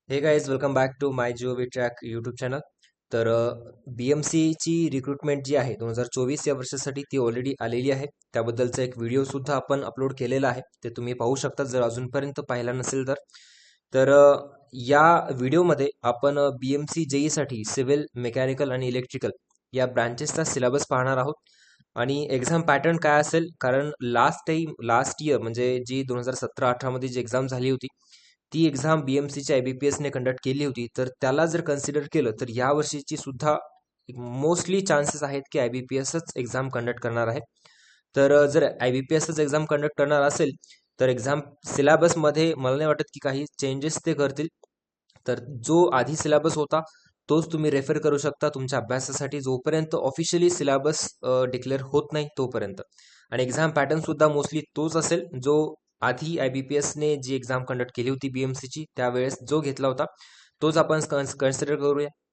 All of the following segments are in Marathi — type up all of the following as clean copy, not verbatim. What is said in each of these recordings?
हे guys welcome back to my Geo track YouTube channel. तर BMCची रिक्रुटमेंट जी आहे 2024 या वर्षासाठी ती ऑलरेडी आलेली आहे. त्याबद्दलचा एक व्हिडिओ सुद्धा आपण अपलोड केलेला आहे, ते तुम्ही पाहू शकता जर अजूनपर्यंत पाहिला नसेल तर. तर या व्हिडिओमध्ये आपण BMC जेईसाठी सिव्हिल, मेकॅनिकल आणि इलेक्ट्रिकल या ब्रांचेसचा सिलेबस पाहणार आहोत. आणि एक्झाम पॅटर्न काय असेल, कारण लास्ट इयर म्हणजे जी 2017-18 मध्ये जी एक्झाम झाली होती ती एक्झाम BMCच्या IBPSने कंडक्ट केली होती. तर त्याला जर कन्सिडर केलं तर या वर्षीची सुद्धा मोस्टली चान्सेस आहेत की IBPSच एक्झाम कंडक्ट करणार आहे. तर जर IBPSच एक्झाम कंडक्ट करणार असेल तर एक्झाम सिलेबसमध्ये मला नाही वाटत की काही चेंजेस ते करतील. तर जो आधी सिलेबस होता तोच तुम्ही रेफर करू शकता तुमच्या अभ्यासासाठी, जोपर्यंत ऑफिशियली सिलेबस डिक्लेअर होत नाही तोपर्यंत. आणि एक्झाम पॅटर्न सुद्धा मोस्टली तोच असेल जो आधी IBPSने जी एक्झाम कंडक्ट केली होती BMCची त्यावेळेस जो घेतला होता तोच आपण कन्सिडर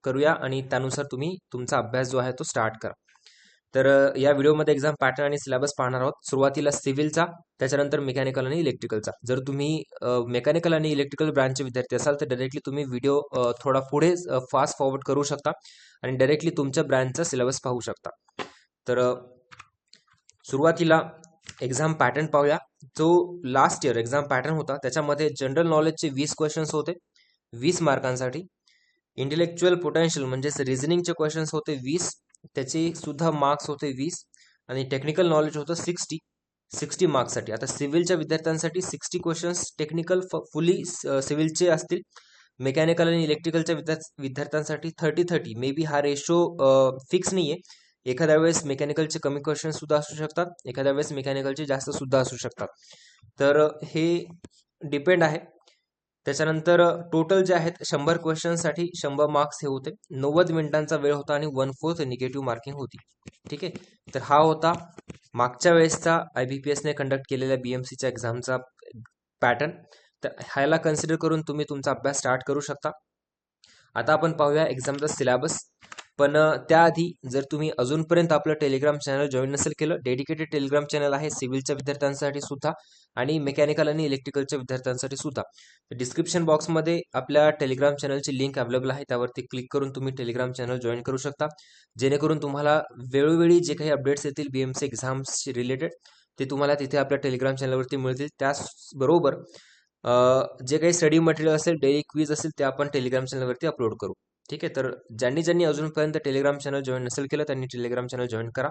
करूया आणि त्यानुसार तुम्ही तुमचा अभ्यास जो आहे तो स्टार्ट करा. तर या व्हिडिओमध्ये एक्झाम पॅटर्न आणि सिलेबस पाहणार आहोत. सुरुवातीला सिव्हिलचा, त्याच्यानंतर मेकॅनिकल आणि इलेक्ट्रिकलचा. जर तुम्ही मेकॅनिकल आणि इलेक्ट्रिकल ब्रांचचे विद्यार्थी असाल तर डायरेक्टली तुम्ही व्हिडिओ थोडा पुढे फास्ट फॉरवर्ड करू शकता आणि डायरेक्टली तुमच्या ब्रांचचा सिलेबस पाहू शकता. तर सुरुवातीला एक्झाम पॅटर्न पाहूया. जो लास्ट इयर एक्झाम पॅटर्न होता त्याच्यामध्ये जनरल नॉलेजचे 20 क्वेश्चन्स होते 20 मार्कांसाठी. इंटेलेक्च्युअल पोटेन्शियल म्हणजेच रिझनिंगचे क्वेश्चन्स होते 20, त्याचे सुद्धा मार्क्स होते 20. आणि टेक्निकल नॉलेज होतं 60 मार्क्ससाठी. आता सिव्हिलच्या विद्यार्थ्यांसाठी 60 क्वेश्चन्स टेक्निकल फुली सिव्हिलचे असतील. मेकॅनिकल आणि इलेक्ट्रिकलच्या विद्यार्थ्यांसाठी 30-30 मे बी हा रेशो फिक्स नाहीये. एखाद्या वेळेस मेकॅनिकलचे कमी क्वेश्चन सुद्धा असू शकतात, एखाद्या वेळेस मेकॅनिकलचे जास्त सुद्धा असू शकतात. तर हे डिपेंड आहे. त्याच्यानंतर टोटल जे आहेत 100 क्वेश्चनसाठी 100 मार्क्स हे होते. 90 मिनिटांचा वेळ होता आणि 1/4 निगेटिव्ह मार्किंग होती. ठीक आहे. तर हा होता मागच्या वेळेसचा IBPSने कंडक्ट केलेल्या BMCच्या एक्झामचा पॅटर्न. तर ह्याला कन्सिडर करून तुम्ही तुमचा अभ्यास स्टार्ट करू शकता. आता आपण पाहूया एक्झामचा सिलेबस. पण त्याआधी जर तुम्ही अजूनपर्यंत आपलं टेलिग्राम चॅनल जॉईन नसेल केलं, डेडिकेटेड टेलिग्राम चॅनल आहे सिव्हिलच्या विद्यार्थ्यांसाठी सुद्धा आणि मेकॅनिकल आणि इलेक्ट्रिकलच्या विद्यार्थ्यांसाठी सुद्धा. डिस्क्रिप्शन बॉक्समध्ये आपल्या टेलिग्राम चॅनलची लिंक अवेलेबल आहे, त्यावरती क्लिक करून तुम्ही टेलिग्राम चॅनल जॉईन करू शकता, जेणेकरून तुम्हाला वेळोवेळी जे काही अपडेट्स येतील BMC एक्झाम्सशी रिलेटेड ते तुम्हाला तिथे आपल्या टेलिग्राम चॅनलवरती मिळतील. त्याचबरोबर जे काही स्टडी मटेरियल असेल, डेली क्विज असेल, ते आपण टेलिग्राम चॅनलवरती अपलोड करू. ठीक आहे. तर ज्यांनी ज्यांनी अजूनपर्यंत टेलिग्राम चॅनल जॉईन नसेल केलं त्यांनी टेलिग्राम चॅनल जॉईन करा.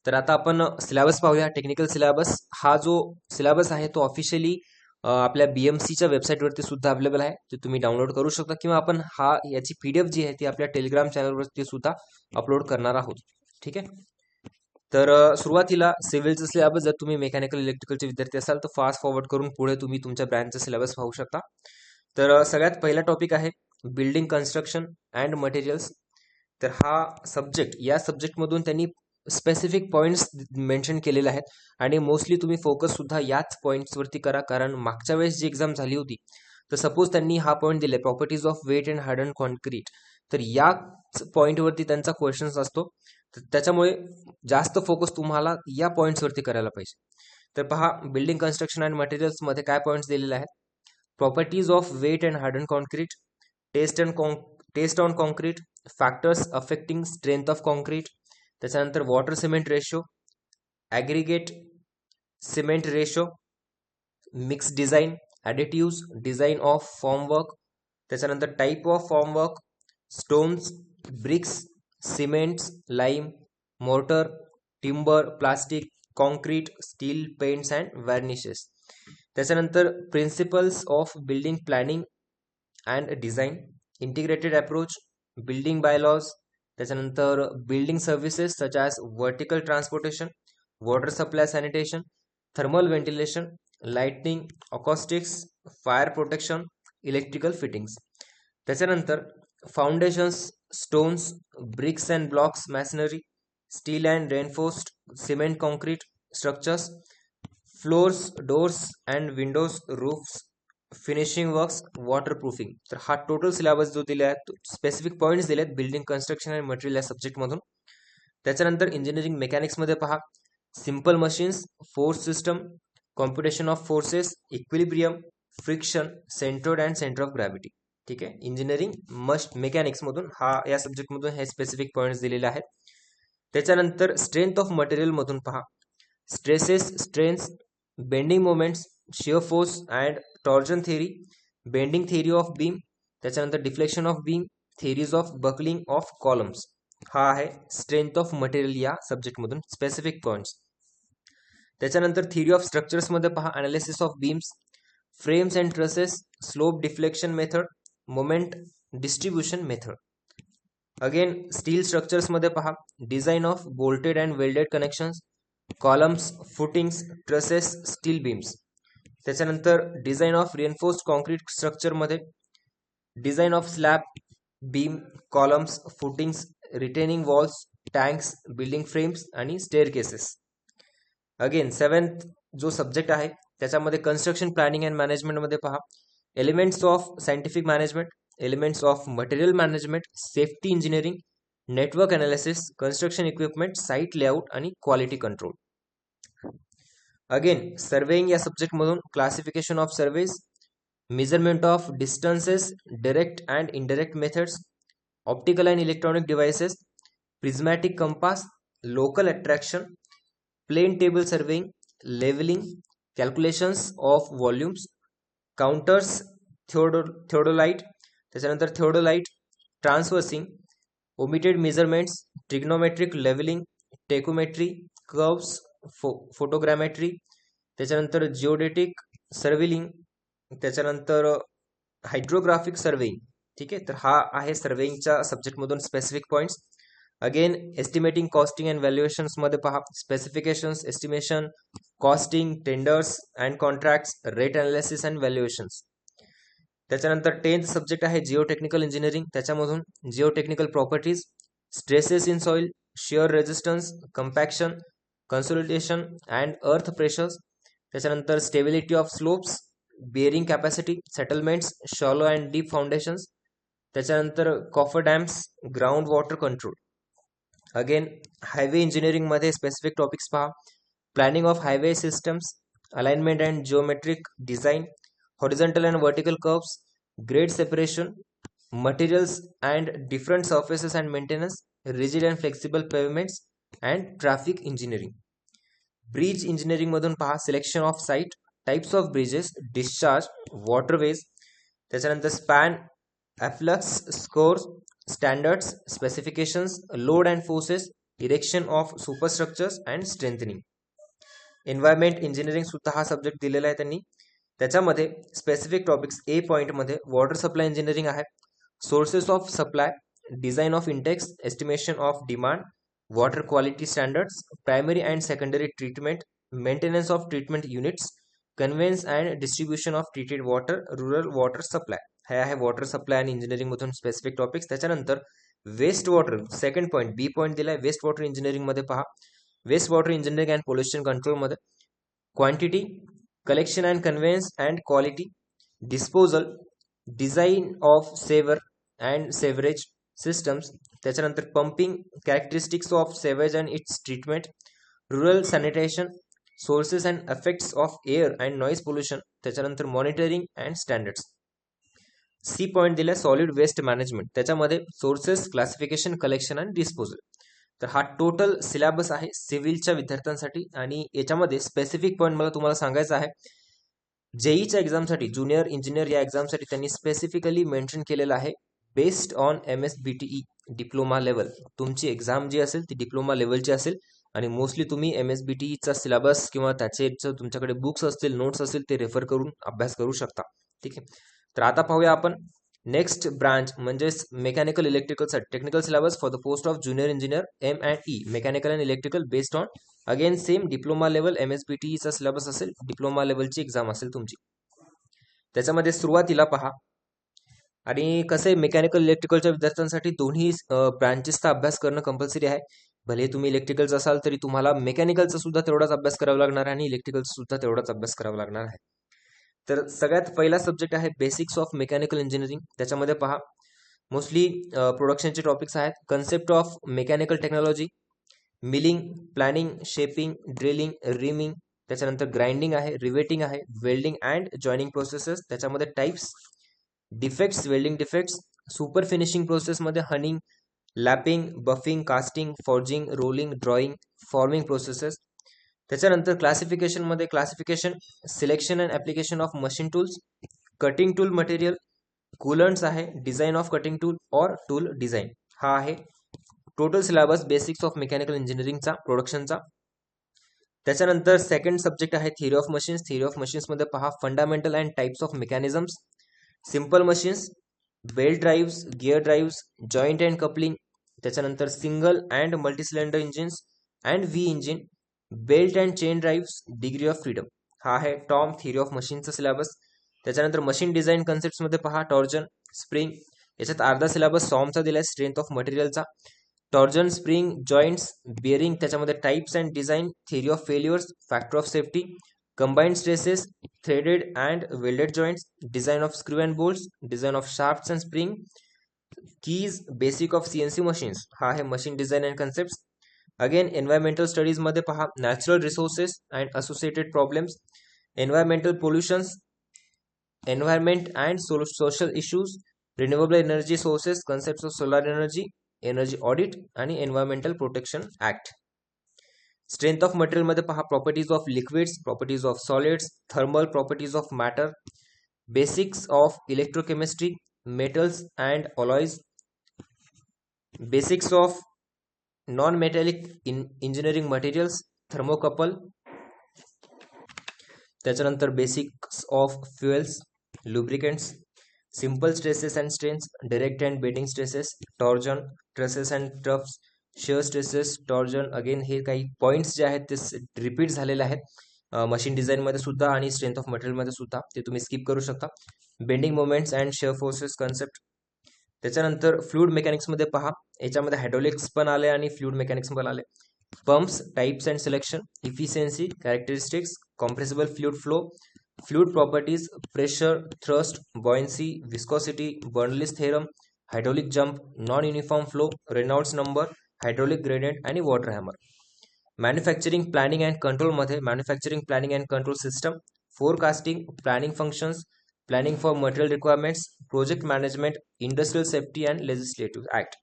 तर आता आपण सिलेबस पाहूया. टेक्निकल सिलेबस हा जो सिलेबस आहे तो ऑफिशियली आपल्या BMCच्या वेबसाईटवरती सुद्धा अवेलेबल आहे, ते तुम्ही डाउनलोड करू शकता, किंवा आपण याची PDF जी आहे ती आपल्या टेलिग्राम चॅनलवरती सुद्धा अपलोड करणार आहोत. ठीक आहे. तर सुरुवातीला सिव्हिलचं सिलेबस, जर तुम्ही मेकॅनिकल इलेक्ट्रिकलचे विद्यार्थी असाल तर फास्ट फॉरवर्ड करून पुढे तुम्ही तुमच्या ब्रँचचा सिलेबस पाहू शकता. तर सगळ्यात पहिला टॉपिक आहे बिल्डिंग कन्स्ट्रक्शन अँड मटेरियल्स. तर हा सब्जेक्ट, या सब्जेक्टमधून त्यांनी स्पेसिफिक पॉईंट्स मेन्शन केलेले आहेत आणि मोस्टली तुम्ही फोकस सुद्धा याच पॉईंट्सवरती करा, कारण मागच्या वेळेस जी एक्झाम झाली होती तर सपोज त्यांनी हा पॉईंट दिले properties of wet and harden concrete, तर याच पॉईंटवरती त्यांचा क्वेश्चन्स असतो. तर त्याच्यामुळे जास्त फोकस तुम्हाला या पॉईंट्सवरती करायला पाहिजे. तर पहा, बिल्डिंग कन्स्ट्रक्शन अँड मटेरियल्स मध्ये काय पॉईंट्स दिलेले आहेत. Properties of wet and harden concrete, test on concrete, factors affecting strength of concrete, त्याच्यानंतर water cement ratio, aggregate cement ratio, mix design, additives, design of formwork, त्याच्यानंतर type of formwork, stones, bricks, cements, lime, mortar, timber, plastic, concrete, steel, paints and varnishes. त्याच्यानंतर principles of building planning and design, integrated approach, building bylaws, त्याच्यानंतर building services such as vertical transportation, water supply sanitation, thermal ventilation, lightning, acoustics, fire protection, electrical fittings. त्याच्यानंतर foundations, stones, bricks and blocks, masonry, steel and reinforced cement concrete structures, floors, doors and windows, roofs, finishing works, water proofing. तर हा टोटल सिलेबस जो दिला आहे, स्पेसिफिक पॉईंट्स दिले आहेत बिल्डिंग कन्स्ट्रक्शन अँड मटेरियल या सब्जेक्टमधून. त्याच्यानंतर इंजिनिअरिंग मेकॅनिक्समध्ये पहा, simple machines, force system, computation of forces, equilibrium, friction, centroid and centre of gravity. ठीक आहे, इंजिनिअरिंग मस्ट मेकॅनिक्स मधून या सब्जेक्ट मधून हे स्पेसिफिक पॉइंट्स दिलेले आहेत. त्याच्यानंतर स्ट्रेंथ ऑफ मटेरियल मधून पहा, stresses, strains, bending moments, shear force and torsion theory, bending theory of beam, त्याच्यानंतर deflection of beam, theories of buckling of columns. हा आहे स्ट्रेंथ ऑफ मटेरियल या सब्जेक्ट मधून स्पेसिफिक पॉइंट्स. त्याच्यानंतर थिअरी ऑफ स्ट्रक्चर्स मध्ये पहा, analysis of beams, frames and trusses, slope deflection method, moment distribution method. Again steel structures मध्ये पहा, design of bolted and welded connections, columns, footings, trusses, steel beams. त्याच्यानंतर डिझाइन ऑफ रिएन्फोर्स्ड कॉन्क्रीट स्ट्रक्चर मध्ये design of slab, beam, columns, footings, retaining walls, tanks, building frames आणि स्टेअर केसेस. अगेन सेवन्थ जो सब्जेक्ट आहे त्याच्यामध्ये कन्स्ट्रक्शन प्लॅनिंग अँड मॅनेजमेंट मध्ये पहा, elements of scientific management, elements of material management, safety engineering, network analysis, construction equipment, site layout आणि क्वालिटी कंट्रोल. अगेन सर्वेइंग या सब्जेक्ट मधून classification of surveys, measurement of distances, direct and indirect methods, optical and electronic devices, prismatic compass, local attraction, plane table surveying, levelling, calculations of volumes, contours, theodolite, त्याच्यानंतर theodolite, traversing, omitted measurements, trigonometric levelling, tacheometry, curves, photogrammetry, त्याच्यानंतर जिओडेटिक सर्वेलिंग, त्याच्यानंतर हायड्रोग्राफिक सर्वेइंग. ठीक आहे, तर हा आहे सर्वेइंगच्या सब्जेक्ट मधून specific points. Again estimating, costing and valuations मध्ये पहा, specifications, estimation, costing, tenders and contracts, rate analysis and valuations. त्याच्यानंतर 10th सब्जेक्ट आहे जिओटेक्निकल इंजिनिअरिंग, त्याच्यामधून geotechnical properties, stresses in soil, shear resistance, compaction, consolidation and earth pressures, त्याच्यानंतर stability of slopes, bearing capacity, settlements, shallow and deep foundations, त्याच्यानंतर coffer dams, ground water control. Again highway engineering मध्ये स्पेसिफिक टॉपिक्स पहा, planning of highway systems, alignment and geometric design, horizontal and vertical curves, grade separation, materials and different surfaces and maintenance, rigid and flexible pavements and traffic engineering. Bridge engineering मधून पहा, selection of site, types of bridges, discharge, waterways, त्याच्यानंतर span, afflux scores, standards, specifications, load and forces, erection of superstructures and strengthening. Environment engineering सुद्धा हा सब्जेक्ट दिलेला आहे त्यांनी. त्याच्यामध्ये स्पेसिफिक टॉपिक्स ए पॉइंट मध्ये वॉटर सप्लाय इंजिनिअरिंग आहे, sources of supply, design of intakes, estimation of demand, water quality standards, primary and secondary treatment, maintenance of treatment units, conveyance and distribution of treated water, rural water supply. हे आहे वॉटर सप्लाय आणि इंजिनिअरिंग मधून स्पेसिफिक टॉपिक्स. त्याच्यानंतर waste water, second point B point दिलाय, वेस्ट वॉटर इंजिनिअरिंग मध्ये पहा, waste water engineering and pollution control मध्ये quantity, collection and conveyance and quality, disposal, design of sewer and sewerage systems, त्याच्यानंतर pumping, characteristics of sewage and its treatment, rural sanitation, sources and effects of air and noise pollution, त्याच्यानंतर monitoring and standards. C point दिला सॉलिड वेस्ट मॅनेजमेंट, त्याच्यामध्ये sources, classification, collection and disposal. तर हा टोटल सिलेबस आहे सिव्हिलच्या विद्यार्थ्यांसाठी. आणि याच्यामध्ये स्पेसिफिक पॉईंट मला तुम्हाला सांगायचं आहे, जेईच्या एक्झामसाठी, ज्युनियर इंजिनियर या एक्झामसाठी त्यांनी स्पेसिफिकली मेन्शन केलेलं आहे based on MSBTE diploma level. तुमची एक्झाम जी असेल ती डिप्लोमा लेवलची असेल आणि मोस्टली तुम्ही MSBTEचा सिलेबस किंवा त्याचे तुमच्याकडे बुक्स असतील, नोट्स असतील ते रेफर करून अभ्यास करू शकता. ठीक आहे, तर आता पाहूया आपण नेक्स्ट ब्रांच म्हणजेच mechanical electrical technical syllabus for the post of junior engineer M&E mechanical and electrical based on again same diploma level MSBTEचा सिलेबस असेल, डिप्लोमा लेवलची एक्झाम असेल तुमची. त्याच्यामध्ये सुरुवातीला पहा, आणि कसे मेकॅनिकल इलेक्ट्रिकलच्या विद्यार्थ्यांसाठी दोन्ही ब्रांचेसचा अभ्यास करणं कंपल्सरी आहे. भले तुम्ही इलेक्ट्रिकलचा असाल तरी तुम्हाला मेकॅनिकलचा सुद्धा तेवढाच अभ्यास करावा लागणार आहे आणि इलेक्ट्रिकलचा सुद्धा तेवढाच अभ्यास करावा लागणार आहे. तर सगळ्यात पहिला सब्जेक्ट आहे बेसिक्स ऑफ मेकॅनिकल इंजिनिअरिंग. त्याच्यामध्ये पहा मोस्टली प्रोडक्शनचे टॉपिक्स आहेत, concept of mechanical technology, milling, planing, shaping, drilling, reaming, त्याच्यानंतर ग्राइंडिंग आहे, रिवेटिंग आहे, वेल्डिंग अँड जॉइनिंग प्रोसेसेस, त्याच्यामध्ये types, defects, welding defects, super finishing प्रोसेसमध्ये honing, lapping, buffing, casting, forging, rolling, drawing, forming processes. त्याच्यानंतर क्लासिफिकेशनमध्ये classification, selection and application of machine tools, cutting tool material, coolants आहे, डिझाईन ऑफ कटिंग टूल और टूल डिझाईन. हा आहे total syllabus basics of mechanical इंजिनिअरिंगचा, प्रोडक्शनचा. त्याच्यानंतर सेकंड सब्जेक्ट आहे theory of machines. Theory of मशीन्समध्ये पहा fundamental and types of mechanisms, simple machines, belt drives, gear drives, joint and coupling. त्याच्यानंतर single and multi cylinder engines and V engine, belt and chain drives, degree of freedom. हा आहे टॉम थिअरी ऑफ मशीनचा सिलेबस. त्याच्यानंतर मशीन डिझाईन कन्सेप्टमध्ये पहा टॉर्जन, स्प्रिंग. याच्यात अर्धा सिलेबस सॉमचा दिलाय, स्ट्रेंथ ऑफ मटेरियलचा. टॉर्जन, स्प्रिंग, जॉईंट्स, बिअरिंग, त्याच्यामध्ये types and design, theory of failures, factor of safety, combined stresses, threaded and welded joints, design of screw and bolts, design of shafts and spring, keys, basic of CNC machines. हा आहे machine design and concept. Again environmental स्टडीजमध्ये पहा natural resources and associated problems, environmental pollutions, environment and social issues, renewable energy sources, concept of solar energy, energy audit आणि environmental protection act. Strength of मटेरियलमध्ये पहा properties of liquids, properties of solids, thermal properties of matter, basics of electrochemistry, metals and alloys, basics of non metallic engineering materials, thermocouple. त्याच्यानंतर basics of fuels, lubricants, simple stresses and strains, direct and bending stresses, torsion, traces and troughs, shear stresses, torsion. Again हे काही पॉईंट्स जे आहेत ते रिपीट झालेले आहेत मशीन डिझाईनमध्ये सुद्धा आणि स्ट्रेंथ ऑफ मटेरियलमध्ये सुद्धा, ते तुम्ही स्किप करू शकता. Bending moments and shear forces concept. त्याच्यानंतर फ्लुइड मेकॅनिक्समध्ये पहा, याच्यामध्ये हायड्रोलिक्स पण आले आणि फ्लुइड मेकॅनिक्स पण आले. Pumps, types and selection, efficiency, characteristics, compressible fluid flow, fluid properties, pressure, thrust, buoyancy, viscosity, Bernoulli's theorem, hydraulic jump, non uniform flow, Reynolds number, hydraulic gradient आणि water hammer. Manufacturing planning and कंट्रोलमध्ये manufacturing planning and control system, forecasting, planning functions, planning for material requirements, project management, industrial safety and legislative act.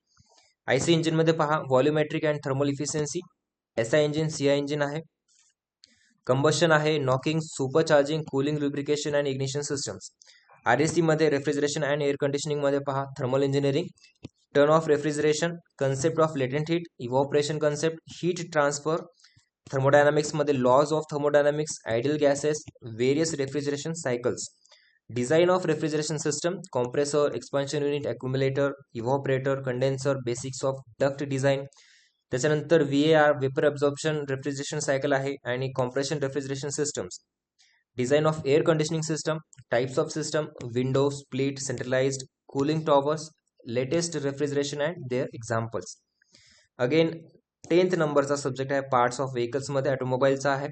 IC इंजिनमध्ये पहा volumetric and thermal efficiency, SI engine, CI engine आहे, कंबशन आहे, knocking, super charging, cooling, lubrication and ignition systems. RAC मध्ये रेफ्रिजरेशन अँड एअर कंडिशनिंग मध्ये पहा thermal engineering, turn of refrigeration, concept of latent heat, evaporation concept, heat transfer. Thermodynamics मध्ये laws of thermodynamics, ideal gases, various refrigeration cycles, design of refrigeration system, compressor, expansion unit, accumulator, evaporator, condenser, basics of duct design. त्याच्यानंतर VAR, vapour absorption refrigeration cycle आहे आणि compression refrigeration systems, design of air conditioning system, types of system, window, split, centralised, cooling towers, latest refrigeration and their examples. Again 10th नंबरचा सब्जेक्ट आहे पार्ट्स ऑफ व्हेकल्समध्ये ऑटोमोबाईलचा आहे.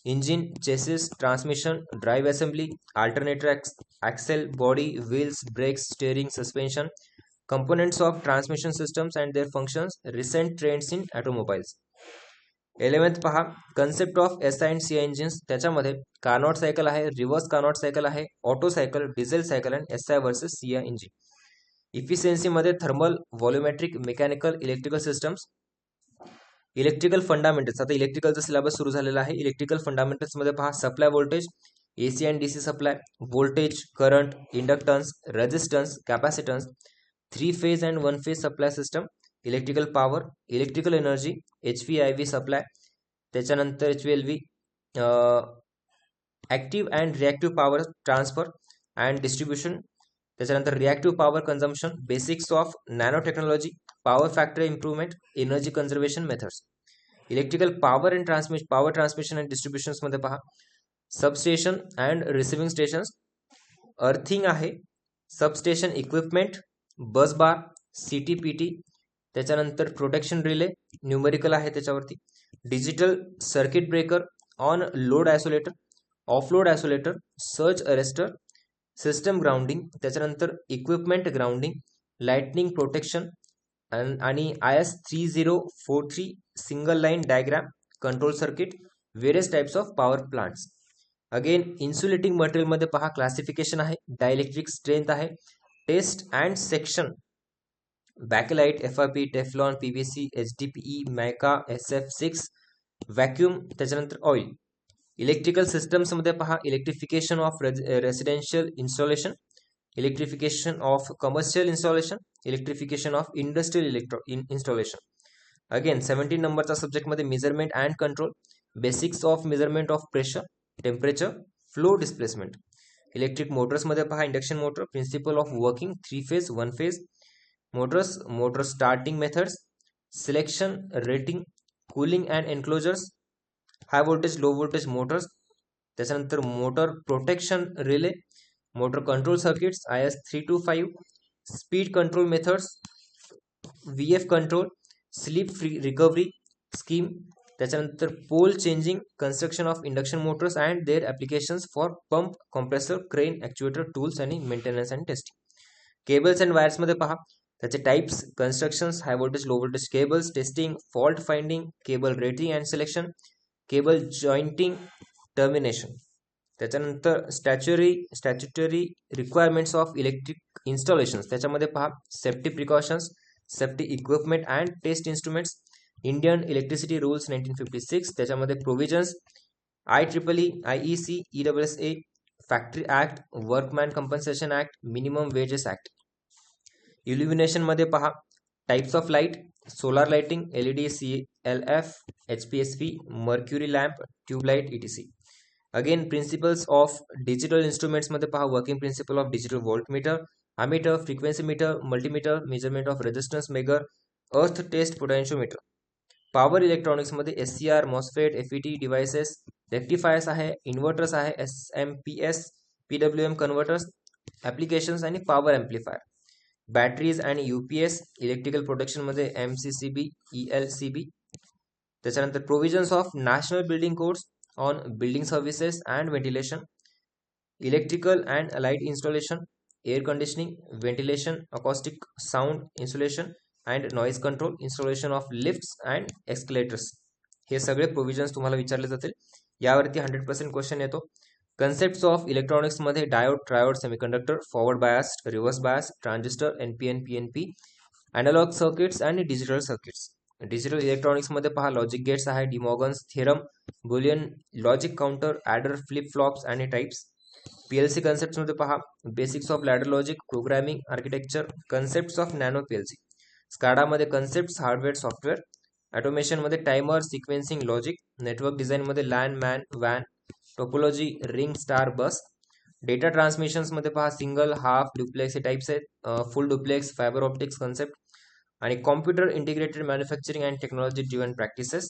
Engine, chassis, transmission, drive assembly, alternator, axle, body, wheels, brakes, steering, suspension, components of transmission systems and their functions, recent trends in automobiles. 11th पहा concept of SI and CI engines, त्याच्यामध्ये कार्नॉट सायकल आहे, रिव्हर्स कार्नॉट सायकल आहे, ऑटो सायकल, डिझेल सायकल आणि SI versus CI engine. Efficiency मध्ये thermal, volumetric, mechanical, electrical systems. Electrical fundamentals, आता इलेक्ट्रिकलचा सिलेबस सुरू झालेला आहे. इलेक्ट्रिकल फंडामेंटल्स मध्ये पहा supply voltage, AC and DC supply, voltage, current, inductance, resistance, capacitance, 3 phase and 1 phase supply system, electrical power, electrical energy, HV/IV supply. त्याच्यानंतर HV/LV, active and reactive power transfer and distribution. त्याच्यानंतर reactive power consumption, basics of nano technology, power factor improvement, energy conservation methods. Electrical power and power transmission and distributions मध्ये पहा substation and receiving stations, earthing आहे, सबस्टेशन इक्विपमेंट, बस बार, CTPT. त्याच्यानंतर प्रोटेक्शन रिले, न्यूमेरिकल आहे त्याच्यावरती, digital circuit breaker, on load isolator, off load isolator, surge arrester, system grounding. त्याच्यानंतर इक्विपमेंट ग्राउंडिंग, लाइटनिंग प्रोटेक्शन आणि IS 3043 single line diagram, control circuit, various types of power plants. Again insulating material मध्ये पहा क्लासिफिकेशन आहे, डायइलेक्ट्रिक स्ट्रेंथ आहे, test and section, bakelite, FRP, Teflon, PVC, HDPE, mica, SF6, vacuum, त्याच्यानंतर ऑइल. इलेक्ट्रिकल सिस्टम्स मध्ये पहा electrification of residential installation, electrification of commercial installation, electrification of industrial installation. Again 17 नंबरचा सब्जेक्ट मध्ये measurement and control, basics of measurement of pressure, temperature, flow, displacement. Electric motors मध्ये पहा induction motor, principle of working, 3 phase 1 phase motors, motor starting methods, selection, rating, cooling and enclosures, high voltage low voltage motors. त्याच्यानंतर motor protection relay, motor control circuits, IS325, speed control methods, VF control, slip recovery scheme. त्याच्यानंतर pole changing, construction of induction motors and their applications for pump, compressor, crane, actuator, tools आणि maintenance and testing. Cables and wires मध्ये पहा त्याचे types, constructions, high voltage low voltage cables, testing, fault finding, cable rating and selection, cable jointing, termination. त्याच्यानंतर statutory requirements of electric installations, त्याच्यामध्ये पहा safety precautions, safety equipment and test instruments, Indian electricity rules 1956, त्याच्यामध्ये provisions, IEEE, IEC, ESSA, factory act, workman compensation act, minimum wedges act. Illumination मध्ये पहा types of light, solar lighting, LED, CLF, HPSP, mercury lamp, tubelight, ETC. Again principles of digital instruments मध्ये पहा working principle of digital voltmeter, ammeter, frequency meter, multimeter, measurement of resistance megger, earth test, potentiometer. Power electronics मध्ये SCR, MOSFET, FET devices, rectifiers आहे, इन्व्हर्टर्स आहे, SMPS, PWM कन्व्हर्टर्स, ॲप्लिकेशन्स आणि पॉवर ॲम्प्लिफायर. बॅटरीज आणि UPS, इलेक्ट्रिकल प्रोटेक्शन मध्ये MCCB, ELCB. त्याच्यानंतर provisions of national building codes on building services and ventilation, electrical and light installation, air conditioning, ventilation, acoustic sound installation and noise control, installation of lifts and escalators. हे सगळे प्रोव्हिजन्स तुम्हाला विचारले जातील. यावरती 100% क्वेश्चन येतो. कन्सेप्ट्स ऑफ इलेक्ट्रॉनिक्स मध्ये diode, triode, semiconductor, forward bias, reverse bias, transistor, NPN, PNP, analogue circuits आणि डिजिटल सर्किट्स. डिजिटल इलेक्ट्रॉनिक्स मध्ये पहा लॉजिक गेट्स आहे, De Morgan's theorem, Boolean logic counter, adder, flip flops आणि टाइप्स. PLC कन्सेप्ट्स मध्ये पहा basics of ladder logic, programming, architecture, concepts of nano PLC. SCADA मध्ये कन्सेप्ट्स, हार्डवेअर, सॉफ्टवेअर. ऑटोमेशन मध्ये timer, sequencing, logic. Network design मध्ये LAN, MAN, van, topology, ring, star, bus. Data transmissions मध्ये पहा सिंगल, हाफ, डुप्लेक्स हे टाइप्स आहेत, full duplex, fibre optics concept. आणि computer integrated manufacturing and technology driven practices.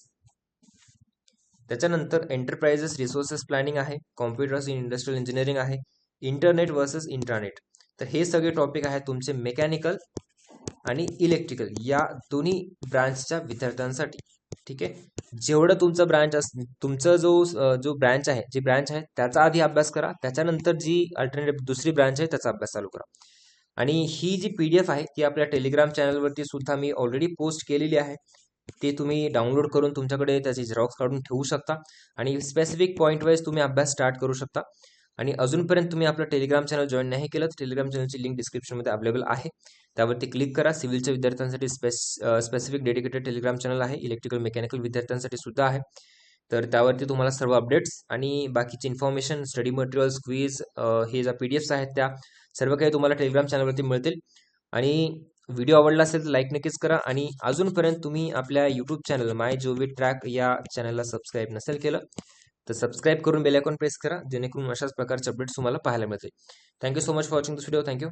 त्याच्यानंतर एंटरप्राइजेस रिसोर्सेस प्लॅनिंग आहे, कॉम्प्युटर्स इन इंडस्ट्रियल इंजिनिअरिंग आहे, इंटरनेट वर्सेस इंट्रानेट. तर हे सगळे टॉपिक आहेत तुमचे मेकॅनिकल आणि इलेक्ट्रिकल या दोन्ही ब्रांचच्या विद्यार्थ्यांसाठी. ठीक आहे, जेवढं तुमचं ब्रांच तुमचं जो ब्रांच आहे त्याचा आधी अभ्यास करा, त्याच्यानंतर जी अल्टरनेटिव्ह दुसरी ब्रांच आहे त्याचा अभ्यास चालू करा. आणि ही जी PDF आहे ती आपल्या टेलिग्राम चॅनलवरती सुद्धा मी ऑलरेडी पोस्ट केलेली आहे. ते तुम्ही डाउनलोड करून तुमच्याकडे त्याची झेरॉक्स काढून ठेवू शकता आणि स्पेसिफिक पॉईंट वाईज तुम्ही अभ्यास स्टार्ट करू शकता. आणि अजूनपर्यंत तुम्ही आपलं टेलिग्राम चॅनल जॉईन नाही केलं तर टेलिग्राम चॅनलची लिंक डिस्क्रिप्शनमध्ये अवेलेबल आहे, त्यावरती क्लिक करा. सिव्हिलच्या विद्यार्थ्यांसाठी स्पेसिफिक डेडिकेटेड टेलिग्राम चॅनल आहे, इलेक्ट्रिकल मेकॅनिकल विद्यार्थ्यांसाठी सुद्धा आहे. तर त्यावरती तुम्हाला सर्व अपडेट्स आणि बाकीची इन्फॉर्मेशन, स्टडी मटेरियल्स, क्विज, हे ज्या PDFs आहेत त्या सर्व काही तुम्हाला टेलिग्राम चॅनलवरती मिळतील. आणि व्हिडिओ आवडला असेल तर लाईक नक्कीच करा. आणि अजूनपर्यंत तुम्ही आपल्या यूट्यूब चॅनल माय जोवी ट्रॅक या चॅनलला सबस्क्राईब नसेल केलं तर सबस्क्राईब करून बेल आयकॉन प्रेस करा, जेणेकरून अशाच प्रकारचे अपडेट्स तुम्हाला पाहायला मिळतील. Thank you so much for watching this video. Thank you.